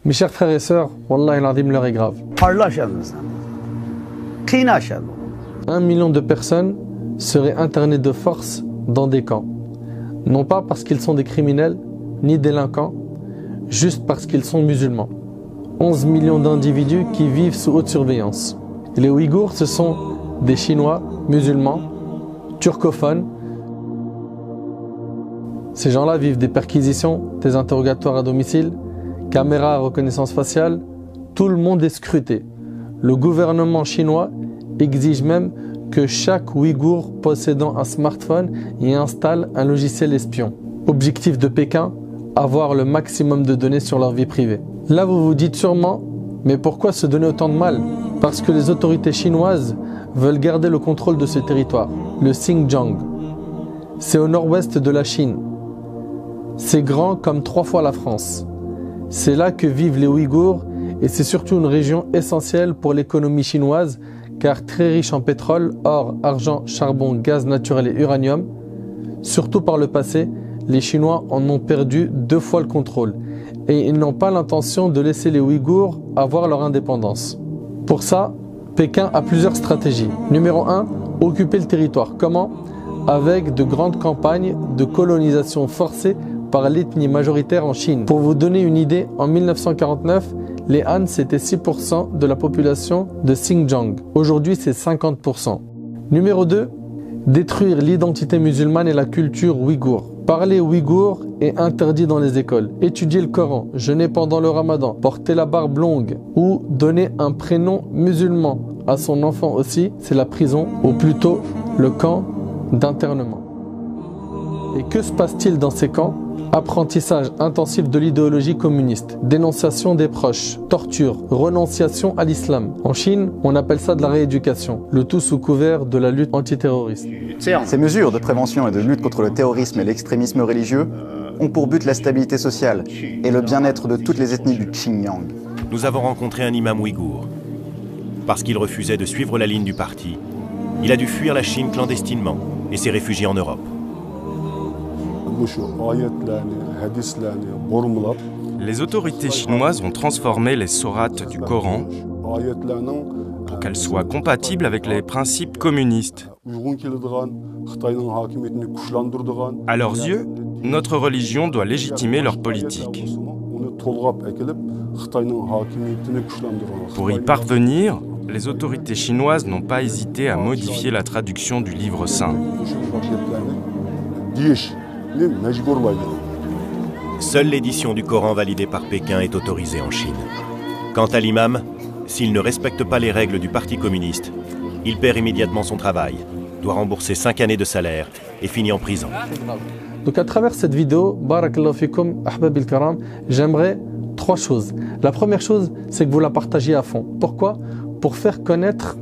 Mes chers frères et sœurs, Wallah al-Azim, l'heure est grave. 1 million de personnes seraient internées de force dans des camps. Non pas parce qu'ils sont des criminels, ni délinquants, juste parce qu'ils sont musulmans. 11 millions d'individus qui vivent sous haute surveillance. Et les Ouïghours, ce sont des Chinois, musulmans, turcophones. Ces gens-là vivent des perquisitions, des interrogatoires à domicile, caméras à reconnaissance faciale. Tout le monde est scruté. Le gouvernement chinois exige même que chaque Ouïghour possédant un smartphone y installe un logiciel espion. Objectif de Pékin, avoir le maximum de données sur leur vie privée. Là, vous vous dites sûrement, mais pourquoi se donner autant de mal? Parce que les autorités chinoises veulent garder le contrôle de ce territoire, le Xinjiang. C'est au nord-ouest de la Chine. C'est grand comme 3 fois la France. C'est là que vivent les Ouïghours et c'est surtout une région essentielle pour l'économie chinoise car très riche en pétrole, or, argent, charbon, gaz naturel et uranium. Surtout par le passé, les Chinois en ont perdu 2 fois le contrôle et ils n'ont pas l'intention de laisser les Ouïghours avoir leur indépendance. Pour ça, Pékin a plusieurs stratégies. Numéro 1, occuper le territoire. Comment? Avec de grandes campagnes de colonisation forcée par l'ethnie majoritaire en Chine. Pour vous donner une idée, en 1949, les Han c'était 6% de la population de Xinjiang. Aujourd'hui c'est 50%. Numéro 2, détruire l'identité musulmane et la culture ouïghour. Parler ouïghour est interdit dans les écoles. Étudier le Coran, jeûner pendant le Ramadan, porter la barbe longue ou donner un prénom musulman à son enfant aussi, c'est la prison ou plutôt le camp d'internement. Et que se passe-t-il dans ces camps? Apprentissage intensif de l'idéologie communiste, dénonciation des proches, torture, renonciation à l'islam. En Chine, on appelle ça de la rééducation, le tout sous couvert de la lutte antiterroriste. Ces mesures de prévention et de lutte contre le terrorisme et l'extrémisme religieux ont pour but la stabilité sociale et le bien-être de toutes les ethnies du Xinjiang. Nous avons rencontré un imam ouïghour. Parce qu'il refusait de suivre la ligne du parti, il a dû fuir la Chine clandestinement et s'est réfugié en Europe. Les autorités chinoises ont transformé les sourates du Coran pour qu'elles soient compatibles avec les principes communistes. À leurs yeux, notre religion doit légitimer leur politique. Pour y parvenir, les autorités chinoises n'ont pas hésité à modifier la traduction du livre saint. Seule l'édition du Coran validée par Pékin est autorisée en Chine. Quant à l'imam, s'il ne respecte pas les règles du Parti communiste, il perd immédiatement son travail, doit rembourser 5 années de salaire et finit en prison. Donc à travers cette vidéo, Barakallahu fikum, Ahbab al-Karam, j'aimerais 3 choses. La première chose, c'est que vous la partagiez à fond. Pourquoi? Pour faire connaître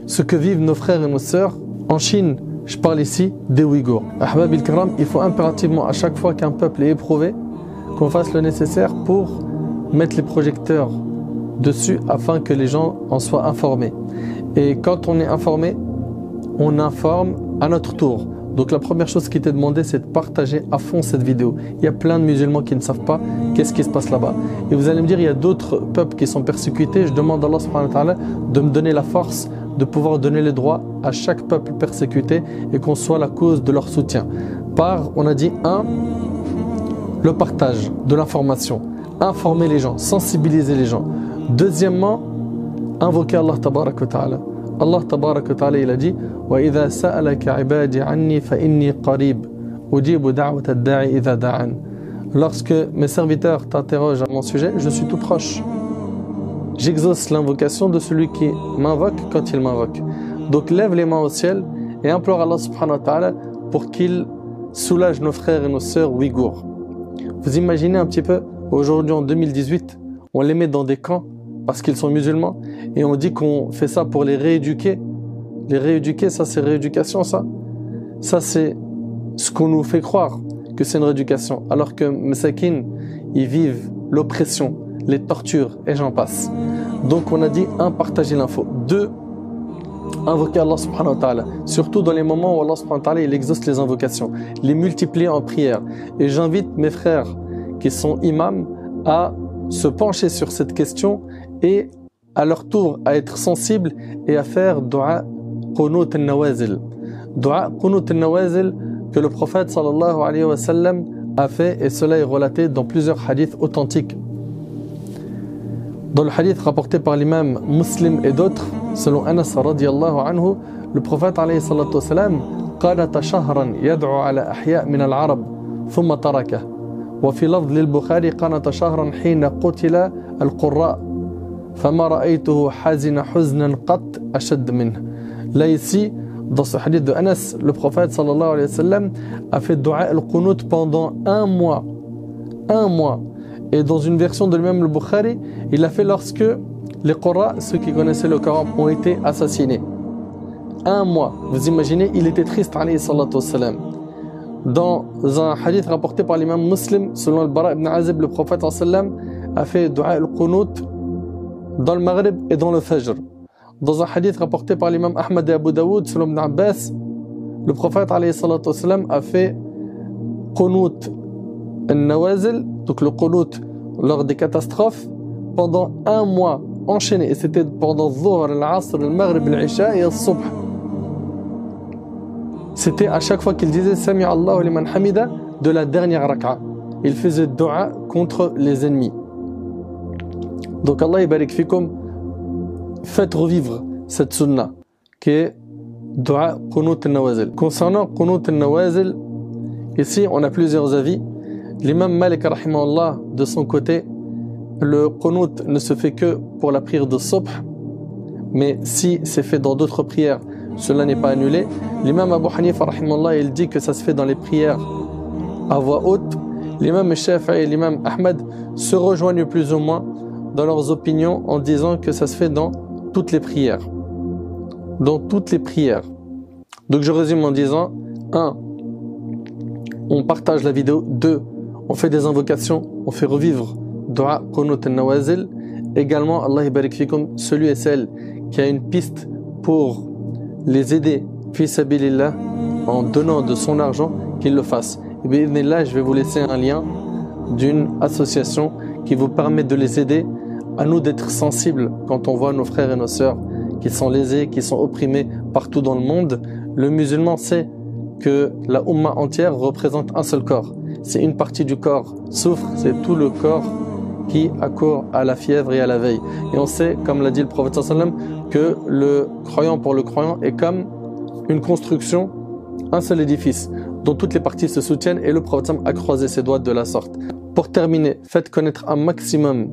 ce que vivent nos frères et nos sœurs en Chine. Je parle ici des Ouïghours. Ahbab al-Kiram, il faut impérativement à chaque fois qu'un peuple est éprouvé, qu'on fasse le nécessaire pour mettre les projecteurs dessus afin que les gens en soient informés. Et quand on est informé, on informe à notre tour. Donc la première chose qui t'est demandé, c'est de partager à fond cette vidéo. Il y a plein de musulmans qui ne savent pas qu'est-ce qui se passe là-bas. Et vous allez me dire, il y a d'autres peuples qui sont persécutés. Je demande à Allah subhanahu wa ta'ala de me donner la force de pouvoir donner les droits à chaque peuple persécuté et qu'on soit la cause de leur soutien. Par, on a dit, 1, le partage de l'information. Informer les gens, sensibiliser les gens. Deuxièmement, invoquer Allah tabarak wa ta'ala. Allah tabarak wa ta'ala, il a dit وَإِذَا سَأَلَكَ عِبَادِي عَنِّي فَإِنِّي قَرِيبٌ أُجِيبُ دَعْوَةَ الدَّاعِ إِذَا دَعَانِ. Lorsque mes serviteurs t'interrogent à mon sujet, je suis tout proche. J'exauce l'invocation de celui qui m'invoque quand il m'invoque. Donc lève les mains au ciel et implore Allah subhanahu wa ta'ala pour qu'il soulage nos frères et nos sœurs ouïghours. Vous imaginez un petit peu, aujourd'hui en 2018, on les met dans des camps parce qu'ils sont musulmans et on dit qu'on fait ça pour les rééduquer. Les rééduquer, ça c'est rééducation, ça. Ça c'est ce qu'on nous fait croire que c'est une rééducation. Alors que Masakin, ils vivent l'oppression, les tortures et j'en passe. Donc on a dit 1, partager l'info. 2, invoquer Allah subhanahu wa ta'ala. Surtout dans les moments où Allah subhanahu wa ta'ala il exauce les invocations. Les multiplier en prière. Et j'invite mes frères qui sont imams à se pencher sur cette question et à leur tour à être sensibles et à faire dua qunut al-nawazil. Dua qunut al-nawazil que le prophète sallallahu alayhi wa sallam a fait, et cela est relaté dans plusieurs hadiths authentiques. Dans le hadith rapporté par l'imam Muslim et d'autres, selon Anas radiyallahu anhu, le prophète alayhi salatu wa sallam قالت شهرا يدعو على أحياء من العرب ثم تركه وفي لفظ للبخاري قالت شهرا حين قتل القراء فما رأيته حزن حزنا قط أشد منه. Là ici, dans ce hadith de Anas, le prophète sallallahu alayhi wa sallam a fait dua al-qunut pendant un mois. Un mois. Et dans une version de l'imam al-Bukhari, il l'a fait lorsque les Qurra, ceux qui connaissaient le Coran, ont été assassinés. Un mois. Vous imaginez, il était triste alayhi salatu wassalam. Dans un hadith rapporté par l'imam Muslim, selon le Bara ibn Azib, le prophète sallam a fait dua al-qunut dans le Maghrib et dans le Fajr. Dans un hadith rapporté par l'imam Ahmad et Abu Daoud, selon Ibn Abbas, le prophète alayhi salatu wassalam a fait qunut al-nawazil, donc le qunut lors des catastrophes, pendant un mois enchaîné. Et c'était pendant Dhuhr, al-Asr, al-Maghrib, al-Isha et al-Subh. C'était à chaque fois qu'il disait Sami Allahu liman hamida de la dernière rak'a. Il faisait dua contre les ennemis. Donc Allah yabarik fikum, faites revivre cette sunna qui est dua qunut al-nawazil. Concernant qunut al-nawazil, ici on a plusieurs avis. L'imam Malik rahimahullah, de son côté, le qunut ne se fait que pour la prière de subh, mais si c'est fait dans d'autres prières, cela n'est pas annulé. L'imam Abu Hanifa rahimahullah, il dit que ça se fait dans les prières à voix haute. L'imam Shafi'i et l'imam Ahmad se rejoignent plus ou moins dans leurs opinions en disant que ça se fait dans toutes les prières. Dans toutes les prières. Donc je résume en disant 1. On partage la vidéo. 2. On fait des invocations. On fait revivre dua qunut al-nawazil. Également, Allah yabarik fikum, celui et celle qui a une piste pour les aider fi sabilillah en donnant de son argent, qu'il le fasse. Et bien là, je vais vous laisser un lien d'une association qui vous permet de les aider, à nous d'être sensibles quand on voit nos frères et nos sœurs qui sont lésés, qui sont opprimés partout dans le monde. Le musulman sait que la Ummah entière représente un seul corps. C'est une partie du corps souffre, c'est tout le corps qui accourt à la fièvre et à la veille. Et on sait, comme l'a dit le prophète sallam, que le croyant pour le croyant est comme une construction, un seul édifice, dont toutes les parties se soutiennent, et le prophète sallam a croisé ses doigts de la sorte. Pour terminer, faites connaître un maximum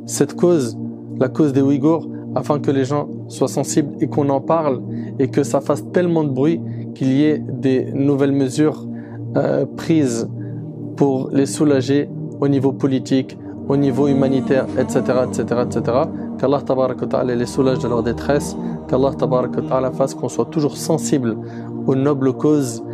cette cause, la cause des Ouïghours, afin que les gens soient sensibles et qu'on en parle, et que ça fasse tellement de bruit qu'il y ait des nouvelles mesures prises pour les soulager au niveau politique, au niveau humanitaire, etc., etc., etc. Qu'Allah tabarak wa ta'ala les soulage de leur détresse, qu'Allah tabarak wa ta'ala fasse qu'on soit toujours sensible aux nobles causes,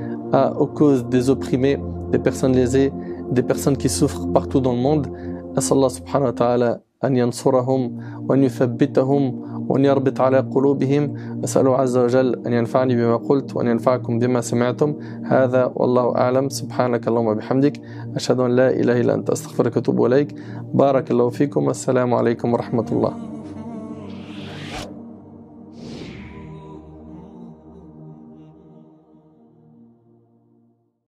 aux causes des opprimés, des personnes lésées, des personnes qui souffrent partout dans le monde. As'Allah subhanahu wa ta'ala أن ينصرهم وأن يثبتهم وأن يربط على قلوبهم. أسأله عز وجل أن ينفعني بما قلت وأن ينفعكم بما سمعتم. هذا والله أعلم. سبحانك اللهم وبحمدك أشهد أن لا إله إلا أنت أستغفرك وأتوب إليك. بارك الله فيكم. السلام عليكم ورحمة الله.